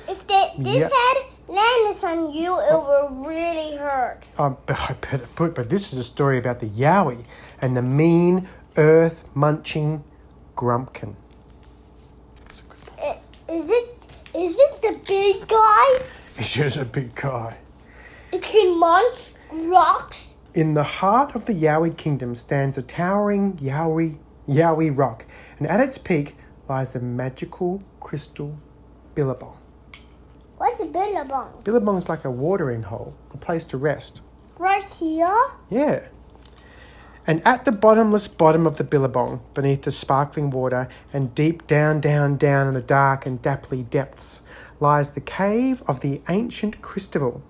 If this head lands on you, it will really hurt. I bet it would, but this is a story about the Yowie and the mean, earth-munching Grumpkin. Is it the big guy? He's just a big guy. It can munch rocks? In the heart of the Yowie kingdom stands a towering Yowie rock, and at its peak lies the magical crystal Billabong. What's a billabong? Billabong's like a watering hole, a place to rest. Right here? Yeah. And at the bottomless bottom of the Billabong, beneath the sparkling water and deep down in the dark and dapply depths, lies the cave of the ancient Christabel.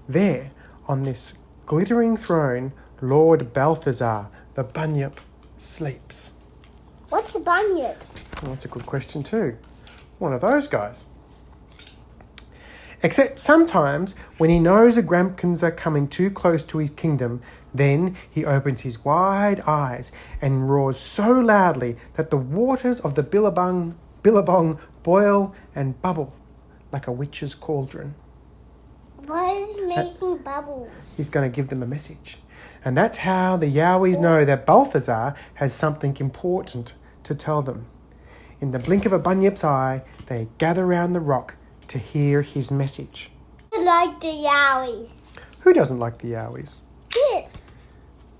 There, on this glittering throne, Lord Balthazar, the Bunyip, sleeps. What's a bunyip? Well, that's a good question too. One of those guys. Except sometimes, when he knows the Grumpkins are coming too close to his kingdom, then he opens his wide eyes and roars so loudly that the waters of the Billabong boil and bubble like a witch's cauldron. Why is he making bubbles? He's going to give them a message. And that's how the Yowies know that Balthazar has something important to tell them. In the blink of a bunyip's eye, they gather round the rock to hear his message. I like the Yowies. Who doesn't like the Yowies?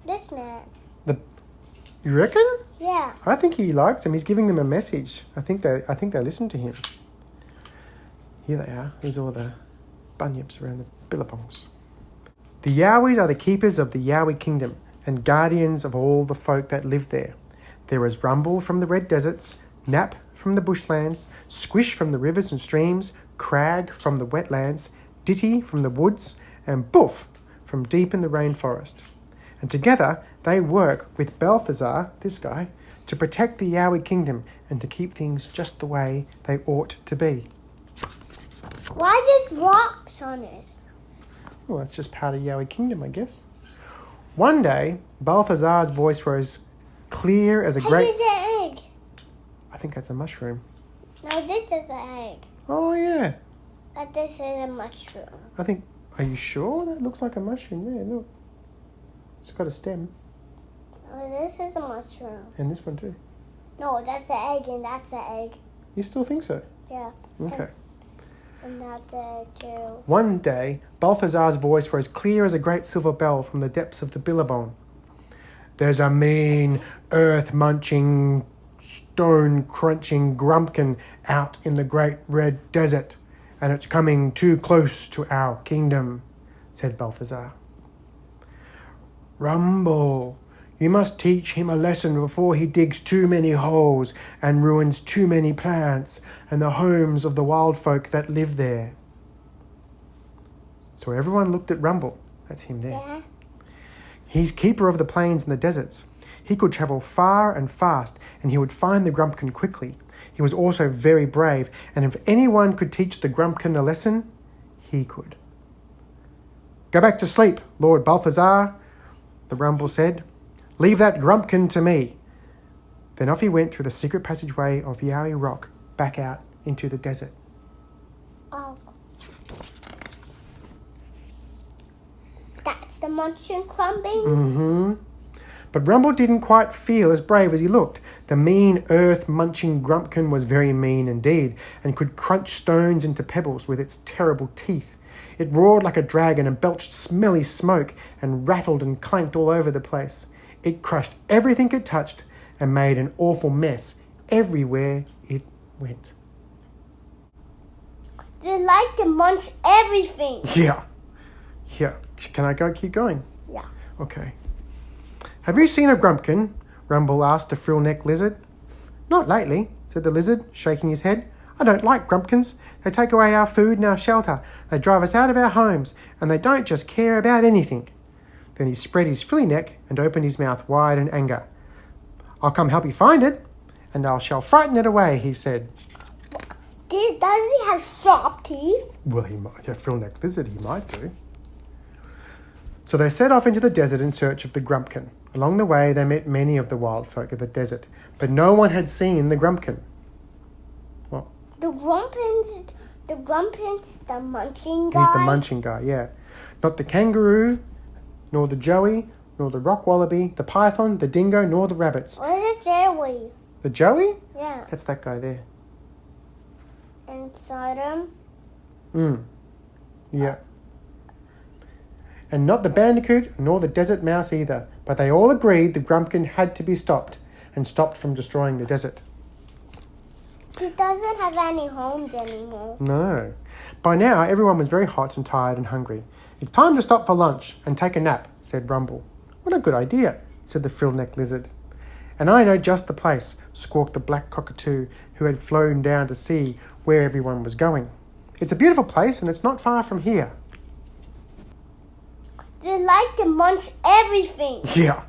This man. You reckon? Yeah. I think he likes them. He's giving them a message. I think they listen to him. Here they are. There's all the bunyips around the billabongs. The Yowies are the keepers of the Yowie kingdom and guardians of all the folk that live there. There is Rumble from the red deserts, Nap from the bushlands, Squish from the rivers and streams, Crag from the wetlands, Ditty from the woods, and Boof from deep in the rainforest. And together they work with Balthazar, this guy, to protect the Yowie kingdom and to keep things just the way they ought to be. Why there's rocks on it? Well, that's just part of Yowie kingdom, I guess. One day, Balthazar's voice rose clear as a great... Hey, there's an egg. I think that's a mushroom. No, this is an egg. Oh, yeah. But this is a mushroom. I think... Are you sure? That looks like a mushroom there, look. It's got a stem. Oh, this is a mushroom. And this one too. No, that's an egg and that's an egg. You still think so? Yeah. Okay. And that's an egg too. One day, Balthazar's voice rose clear as a great silver bell from the depths of the Billabong. There's a mean, earth-munching, stone-crunching Grumpkin out in the great red desert, and it's coming too close to our kingdom, said Balthazar. Rumble, you must teach him a lesson before he digs too many holes and ruins too many plants and the homes of the wild folk that live there. So everyone looked at Rumble. That's him there. Yeah. He's keeper of the plains and the deserts. He could travel far and fast, and he would find the Grumpkin quickly. He was also very brave, and if anyone could teach the Grumpkin a lesson, he could. Go back to sleep, Lord Balthazar, the Rumble said. Leave that Grumpkin to me. Then off he went through the secret passageway of Yowie Rock, back out into the desert. Oh. That's the mushroom crumbing? Mm-hmm. But Rumble didn't quite feel as brave as he looked. The mean, earth-munching Grumpkin was very mean indeed, and could crunch stones into pebbles with its terrible teeth. It roared like a dragon and belched smelly smoke and rattled and clanked all over the place. It crushed everything it touched and made an awful mess everywhere it went. They like to munch everything. Yeah. Can I keep going? Yeah. Okay. Have you seen a Grumpkin? Rumble asked a frill-necked lizard. Not lately, said the lizard, shaking his head. I don't like Grumpkins. They take away our food and our shelter. They drive us out of our homes, and they don't just care about anything. Then he spread his frilly neck and opened his mouth wide in anger. I'll come help you find it, and I shall frighten it away, he said. Does he have sharp teeth? Well, he might. A frill-necked lizard, he might do. So they set off into the desert in search of the Grumpkin. Along the way, they met many of the wild folk of the desert, but no one had seen the Grumpkin. What? The Grumpkins The Grumpkin's the munching guy. He's the munching guy, yeah. Not the kangaroo, nor the joey, nor the rock wallaby, the python, the dingo, nor the rabbits. What is a Joey? The joey? Yeah. That's that guy there. Inside him. Yeah. And not the bandicoot, nor the desert mouse either. But they all agreed the Grumpkin had to be stopped, and stopped from destroying the desert. He doesn't have any homes anymore. No. By now, everyone was very hot and tired and hungry. It's time to stop for lunch and take a nap, said Rumble. What a good idea, said the frill-necked lizard. And I know just the place, squawked the black cockatoo, who had flown down to see where everyone was going. It's a beautiful place and it's not far from here. They like to munch everything. Yeah.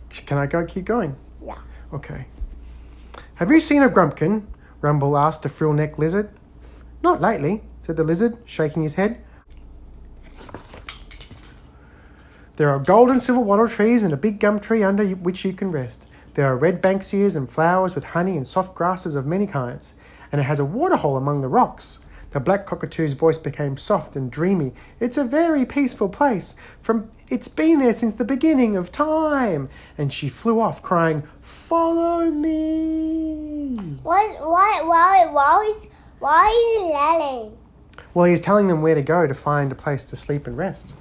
Can I keep going? Yeah. Okay. Have you seen a Grumpkin? Rumble asked the frill-necked lizard. Not lately, said the lizard, shaking his head. There are gold and silver wattle trees and a big gum tree under which you can rest. There are red banksias and flowers with honey and soft grasses of many kinds. And it has a waterhole among the rocks. The black cockatoo's voice became soft and dreamy. It's a very peaceful place. It's been there since the beginning of time. And she flew off crying, Follow me. Why is he yelling? Well, he's telling them where to go to find a place to sleep and rest.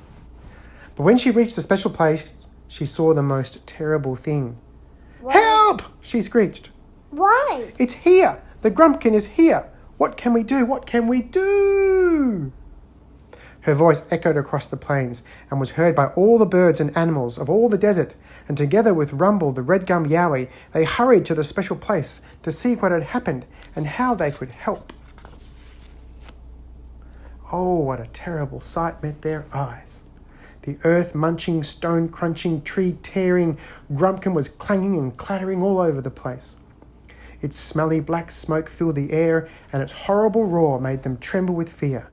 But when she reached the special place, she saw the most terrible thing. What? Help! She screeched. Why? It's here! The Grumpkin is here! What can we do? What can we do? Her voice echoed across the plains and was heard by all the birds and animals of all the desert, and together with Rumble, the red-gummed yowie, they hurried to the special place to see what had happened and how they could help. Oh, what a terrible sight met their eyes. The earth-munching, stone-crunching, tree-tearing Grumpkin was clanging and clattering all over the place. Its smelly black smoke filled the air, and its horrible roar made them tremble with fear.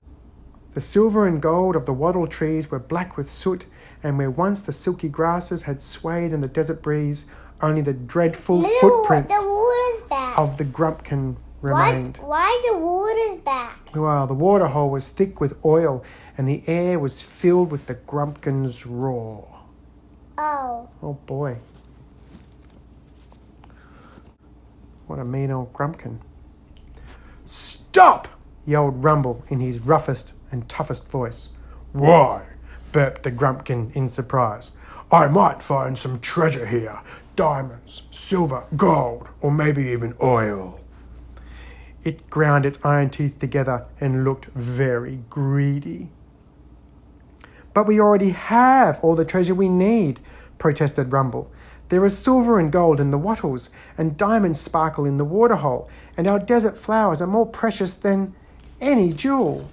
The silver and gold of the wattle trees were black with soot, and where once the silky grasses had swayed in the desert breeze, only the dreadful footprints The water's back. of the Grumpkin remained. Why the water's back? Well, the waterhole was thick with oil, and the air was filled with the Grumpkin's roar. Oh. Oh boy. What a mean old Grumpkin. Stop! Yelled Rumble in his roughest and toughest voice. Why? Burped the Grumpkin in surprise. I might find some treasure here. Diamonds, silver, gold, or maybe even oil. It ground its iron teeth together and looked very greedy. But we already have all the treasure we need, protested Rumble. There is silver and gold in the wattles, and diamonds sparkle in the waterhole, and our desert flowers are more precious than any jewel.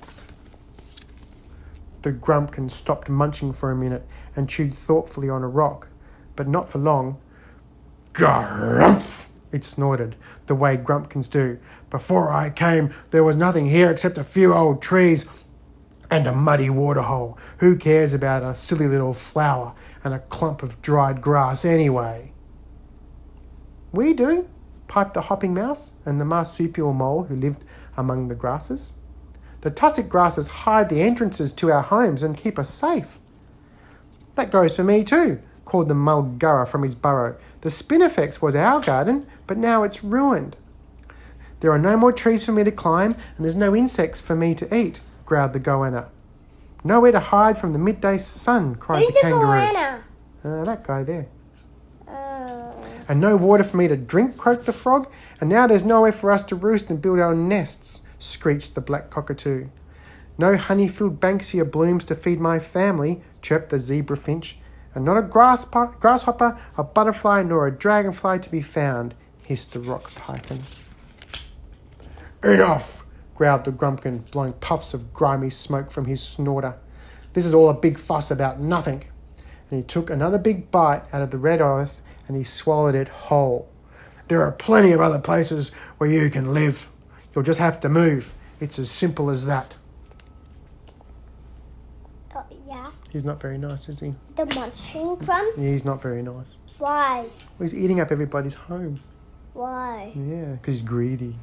The Grumpkin stopped munching for a minute and chewed thoughtfully on a rock, but not for long. Grumph! It snorted, the way Grumpkins do. Before I came, there was nothing here except a few old trees and a muddy waterhole. Who cares about a silly little flower and a clump of dried grass anyway? We do, piped the hopping mouse and the marsupial mole who lived among the grasses. The tussock grasses hide the entrances to our homes and keep us safe. That goes for me too, called the mulgara from his burrow. The spinifex was our garden, but now it's ruined. There are no more trees for me to climb, and there's no insects for me to eat, growled the goanna. Nowhere to hide from the midday sun, cried Who's the kangaroo. goanna? That guy there. And no water for me to drink, croaked the frog. And now there's nowhere for us to roost and build our nests, screeched the black cockatoo. No honey-filled banksia blooms to feed my family, chirped the zebra finch. And not a grasshopper, a butterfly, nor a dragonfly to be found, hissed the rock python. Enough, growled the Grumpkin, blowing puffs of grimy smoke from his snorter. This is all a big fuss about nothing. And he took another big bite out of the red earth and he swallowed it whole. There are plenty of other places where you can live. You'll just have to move. It's as simple as that. Yeah. He's not very nice, is he? The munching crumbs? Yeah, he's not very nice. Why? Well, he's eating up everybody's home. Why? Yeah, because he's greedy.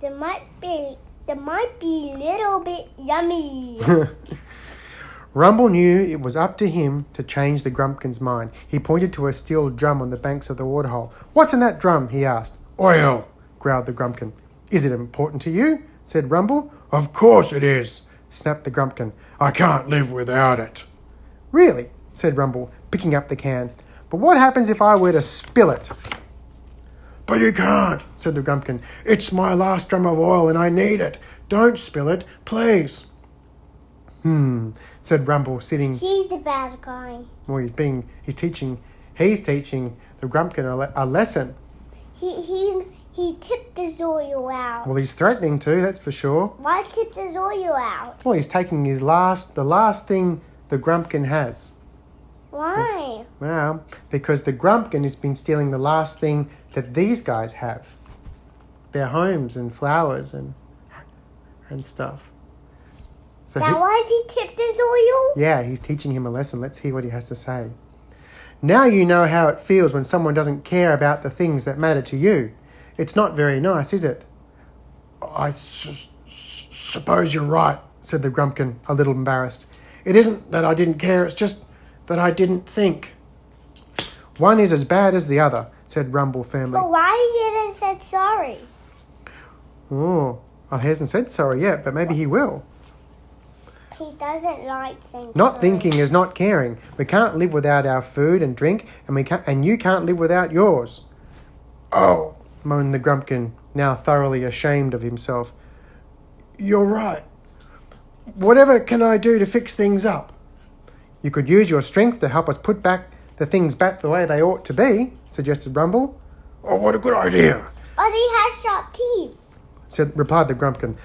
There might be That might be a little bit yummy. Rumble knew it was up to him to change the Grumpkin's mind. He pointed to a steel drum on the banks of the waterhole. "What's in that drum?" he asked. "Oil," growled the Grumpkin. "Is it important to you?" said Rumble. "Of course it is," snapped the Grumpkin. "I can't live without it." "Really?" said Rumble, picking up the can. "But what happens if I were to spill it?" "But you can't," said the Grumpkin. "It's my last drum of oil and I need it. Don't spill it, please." Said Rumble, sitting. He's the bad guy. Well, he's teaching the Grumpkin a lesson. He tipped his oil out. Well, he's threatening to, that's for sure. Why tip his oil out? Well, he's taking the last thing the Grumpkin has. Why? Well, because the Grumpkin has been stealing the last thing that these guys have. Their homes and flowers and stuff. So That why he tipped his oil? yeah, he's teaching him a lesson. Let's hear what he has to say. "Now you know how it feels when someone doesn't care about the things that matter to you. It's not very nice, is it?" "I suppose you're right," said the Grumpkin, a little embarrassed. "It isn't that I didn't care, it's just that I didn't think." "One is as bad as the other," said Rumble firmly. But why he didn't say sorry? Oh, well, he hasn't said sorry yet, but maybe he will. He doesn't like saying Not sorry. thinking is not caring. We can't live without our food and drink, and you can't live without yours. "Oh," moaned the Grumpkin, now thoroughly ashamed of himself. "You're right. Whatever can I do to fix things up?" "You could use your strength to help us put the things back the way they ought to be," suggested Rumble. "Oh, what a good idea," But he has sharp teeth. replied the Grumpkin.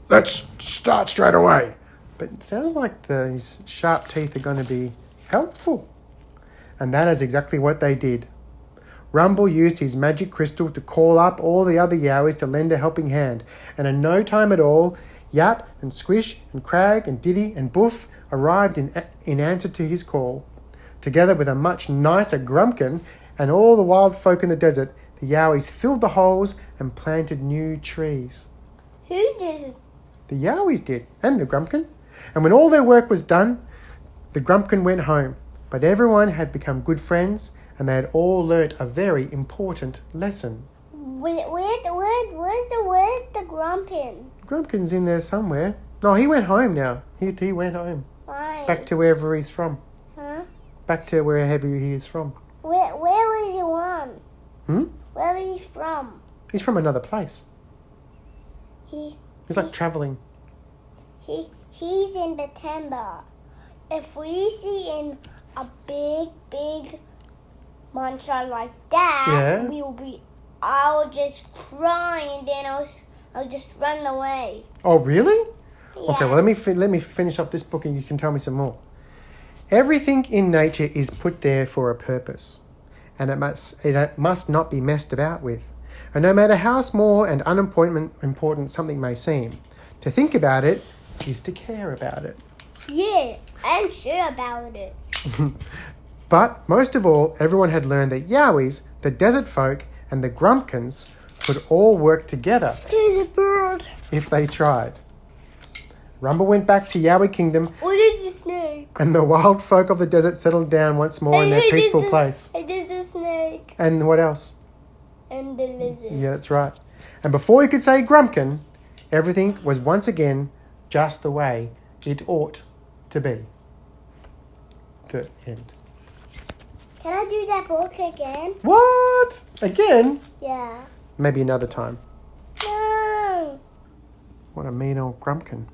"Let's start straight away." But it sounds like these sharp teeth are going to be helpful. And that is exactly what they did. Rumble used his magic crystal to call up all the other Yowies to lend a helping hand. And in no time at all, Yap and Squish and Crag and Diddy and Boof arrived in answer to his call. Together with a much nicer Grumpkin and all the wild folk in the desert, the Yowies filled the holes and planted new trees. Who did? The Yowies did, and the Grumpkin. And when all their work was done, the Grumpkin went home. But everyone had become good friends, and they had all learnt a very important lesson. Where's the Grumpin? Grumpkin's in there somewhere. No, he went home now. He went home. Why? Back to wherever he's from. Huh? Back to wherever he is from. Where was he from? Hmm? Where is he from? He's from another place. He's He's like travelling. He's in the timber. If we see in a big monster like that, Yeah. I'll just cry and then I'll just run away. Oh, really? Yeah. Okay, well, let me finish up this book and you can tell me some more. Everything in nature is put there for a purpose, and it must not be messed about with. And no matter how small and unimportant something may seem, to think about it is to care about it. Yeah, I'm sure about it. But most of all, everyone had learned that Yowies, the desert folk, and the Grumpkins could all work together There's a bird. if they tried. Rumble went back to Yowie Kingdom, What is the snake? and the wild folk of the desert settled down once more in their peaceful place. It is the snake And what else? and the lizard. Yeah, that's right. And before he could say Grumpkin, everything was once again just the way it ought to be. The end. Can I do that book again? What? Again? Yeah. Maybe another time. No. What a mean old Grumpkin.